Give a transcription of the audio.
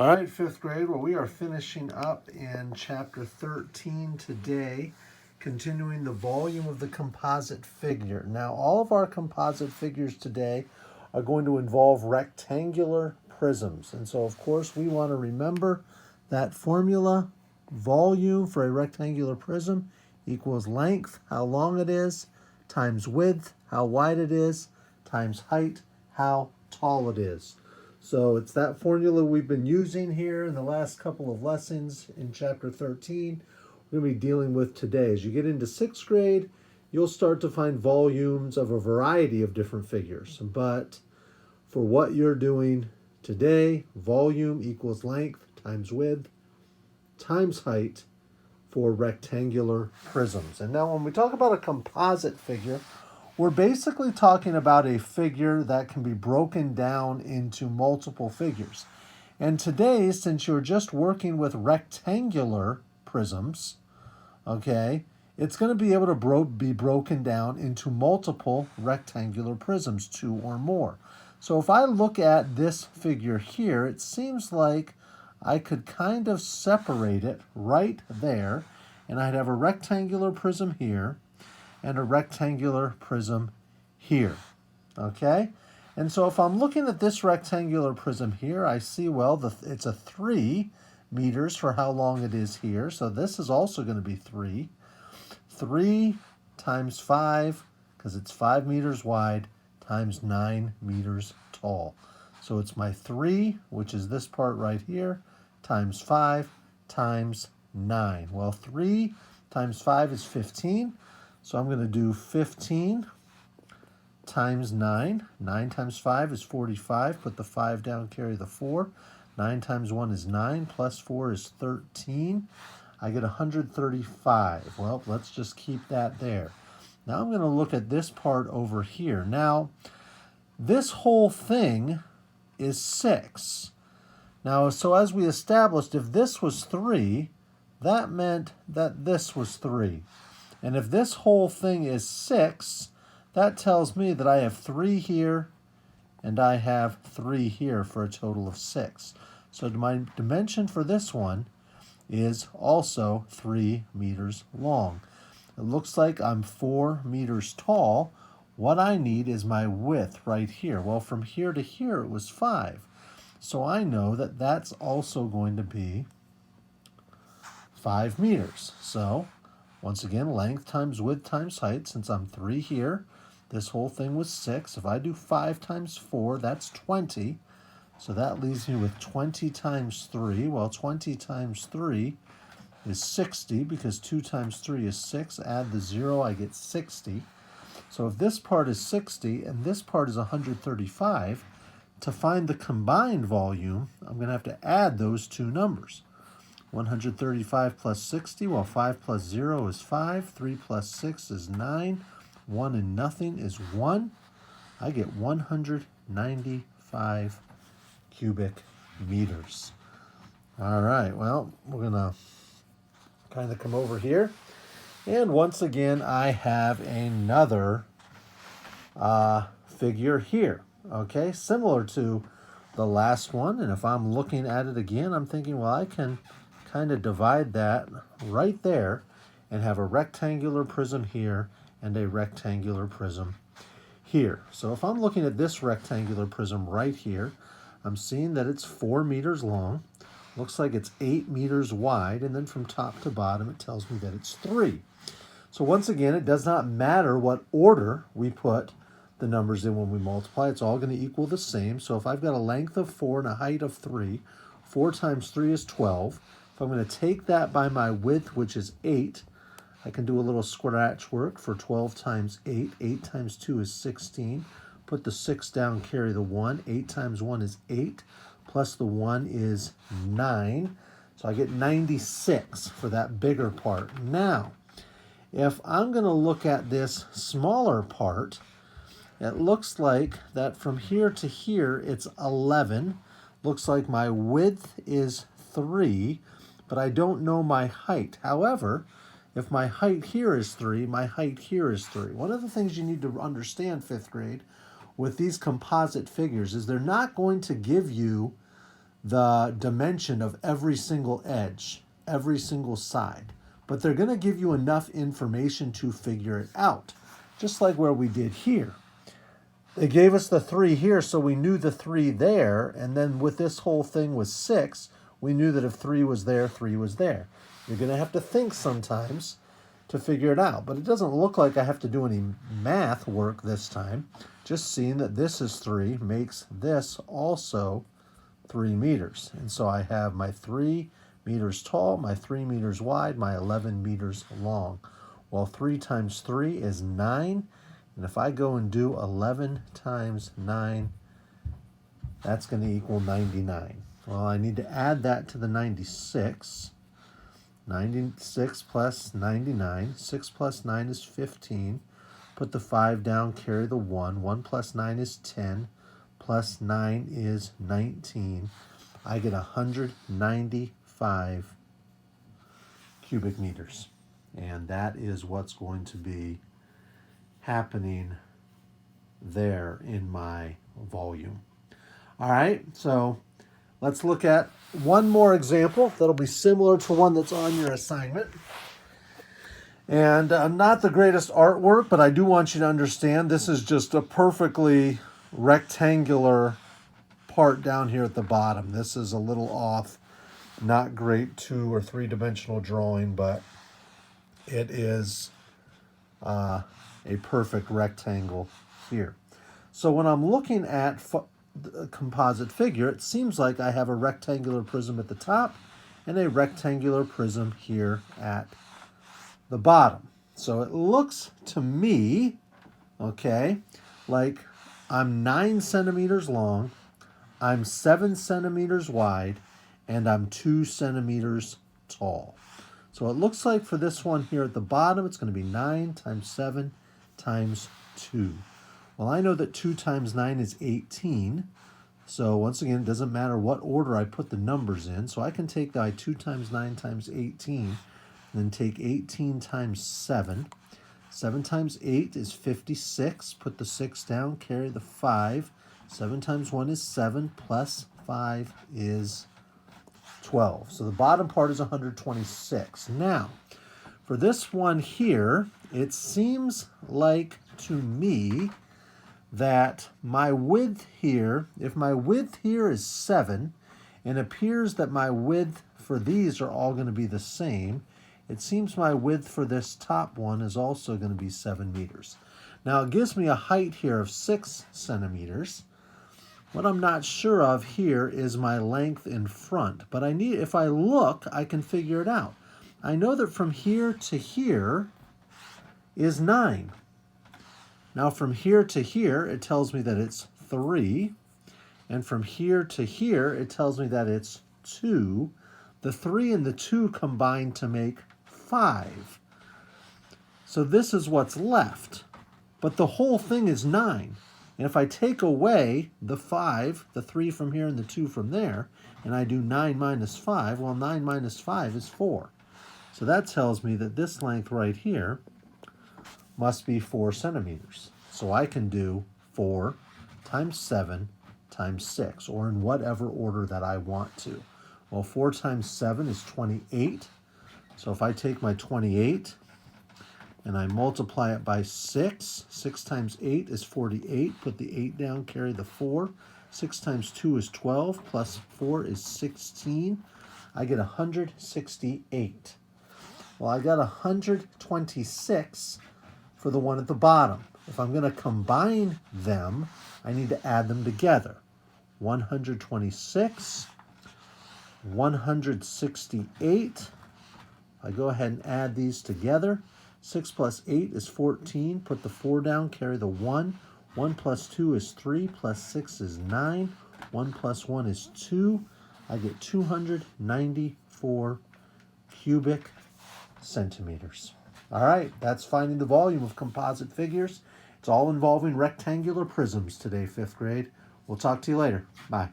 All right, fifth grade. Well, we are finishing up in chapter 13 today, continuing the volume of the composite figure. Now, all of our composite figures today are going to involve rectangular prisms. And so, of course, we want to remember that formula: volume for a rectangular prism equals length, how long it is, times width, how wide it is, times height, how tall it is. So it's that formula we've been using here in the last couple of lessons in chapter 13. We're going to be dealing with today. As you get into sixth grade, you'll start to find volumes of a variety of different figures. But for what you're doing today, volume equals length times width times height for rectangular prisms. And now when we talk about a composite figure, we're basically talking about a figure that can be broken down into multiple figures. And today, since you're just working with rectangular prisms, okay, it's going to be able to be broken down into multiple rectangular prisms, 2 or more. So if I look at this figure here, it seems like I could kind of separate it right there, and I'd have a rectangular prism here and a rectangular prism here, okay? And so if I'm looking at this rectangular prism here, I see, well, it's a 3 meters for how long it is here. So this is also going to be 3. 3 times 5, because it's 5 meters wide, times 9 meters tall. So it's my 3, which is this part right here, times 5 times 9. Well, 3 times 5 is 15. So I'm going to do 15 times 9. 9 times 5 is 45. Put the 5 down, carry the 4. 9 times 1 is 9, plus 4 is 13. I get 135. Well, let's just keep that there. Now I'm going to look at this part over here. Now, this whole thing is 6. Now, so as we established, if this was 3, that meant that this was 3. And if this whole thing is 6, that tells me that I have 3 here and I have 3 here for a total of 6. So my dimension for this one is also 3 meters long. It looks like I'm 4 meters tall. What I need is my width right here. Well, from here to here it was 5. So I know that that's also going to be 5 meters. So once again, length times width times height. Since I'm 3 here, this whole thing was 6. If I do 5 times 4, that's 20. So that leaves me with 20 times 3. Well, 20 times 3 is 60, because 2 times 3 is 6. Add the 0, I get 60. So if this part is 60 and this part is 135, to find the combined volume, I'm going to have to add those two numbers. 135 plus 60, well, 5 plus 0 is 5, 3 plus 6 is 9, 1 and nothing is 1. I get 195 cubic meters. All right, well, we're going to kind of come over here. And once again, I have another figure here, okay, similar to the last one. And if I'm looking at it again, I'm thinking, well, I can kind of divide that right there and have a rectangular prism here and a rectangular prism here. So if I'm looking at this rectangular prism right here, I'm seeing that it's 4 meters long. Looks like it's 8 meters wide, and then from top to bottom it tells me that it's 3. So once again, it does not matter what order we put the numbers in when we multiply. It's all going to equal the same. So if I've got a length of 4 and a height of 3, 4 times 3 is 12. If I'm going to take that by my width, which is 8, I can do a little scratch work for 12 times 8. 8 times 2 is 16. Put the 6 down, carry the 1. 8 times 1 is 8, plus the 1 is 9. So I get 96 for that bigger part. Now, if I'm going to look at this smaller part, it looks like that from here to here it's 11. Looks like my width is 3, but I don't know my height. However, if my height here is 3, my height here is 3. One of the things you need to understand, 5th grade, with these composite figures is they're not going to give you the dimension of every single edge, every single side. But they're going to give you enough information to figure it out, just like where we did here. They gave us the 3 here, so we knew the 3 there, and then with this whole thing was 6, we knew that if 3 was there, 3 was there. You're going to have to think sometimes to figure it out, but it doesn't look like I have to do any math work this time. Just seeing that this is 3 makes this also 3 meters. And so I have my 3 meters tall, my 3 meters wide, my 11 meters long. Well, 3 times 3 is 9. And if I go and do 11 times 9, that's going to equal 99. Well, I need to add that to the 96. 96 plus 99. 6 plus 9 is 15. Put the 5 down, carry the 1. 1 plus 9 is 10. Plus 9 is 19. I get 195 cubic meters. And that is what's going to be happening there in my volume. All right, so let's look at one more example that'll be similar to one that's on your assignment. And not the greatest artwork, but I do want you to understand this is just a perfectly rectangular part down here at the bottom. This is a little off, not great 2 or 3 dimensional drawing, but it is a perfect rectangle here. So when I'm looking at the composite figure, it seems like I have a rectangular prism at the top and a rectangular prism here at the bottom. So it looks to me, okay, like I'm 9 centimeters long, I'm 7 centimeters wide, and I'm 2 centimeters tall. So it looks like for this one here at the bottom, it's going to be 9 times 7 times 2. Well, I know that 2 times 9 is 18. So once again, it doesn't matter what order I put the numbers in. So I can take my 2 times 9 times 18, and then take 18 times 7. 7 times 8 is 56. Put the 6 down, carry the 5. 7 times 1 is 7, plus 5 is 12. So the bottom part is 126. Now, for this one here, it seems like to me that my width here, if my width here is 7, and it appears that my width for these are all going to be the same, it seems my width for this top one is also going to be 7 meters. Now it gives me a height here of 6 centimeters. What I'm not sure of here is my length in front, but if I look, I can figure it out. I know that from here to here is 9. Now from here to here, it tells me that it's 3. And from here to here, it tells me that it's 2. The 3 and the 2 combine to make 5. So this is what's left. But the whole thing is 9. And if I take away the 5, the 3 from here and the 2 from there, and I do 9 minus 5, well, 9 minus 5 is 4. So that tells me that this length right here must be 4 centimeters. So I can do 4 times 7 times 6, or in whatever order that I want to. Well, 4 times 7 is 28. So if I take my 28 and I multiply it by 6, 6 times 8 is 48. Put the 8 down, carry the 4. 6 times 2 is 12, plus 4 is 16. I get 168. Well, I got 126 for the one at the bottom. If I'm going to combine them, I need to add them together. 126, 168. I go ahead and add these together. 6 plus 8 is 14. Put the 4 down, carry the 1. 1 plus 2 is 3, plus 6 is 9. 1 plus 1 is 2. I get 294 cubic centimeters. All right, that's finding the volume of composite figures. It's all involving rectangular prisms today, 5th grade. We'll talk to you later. Bye.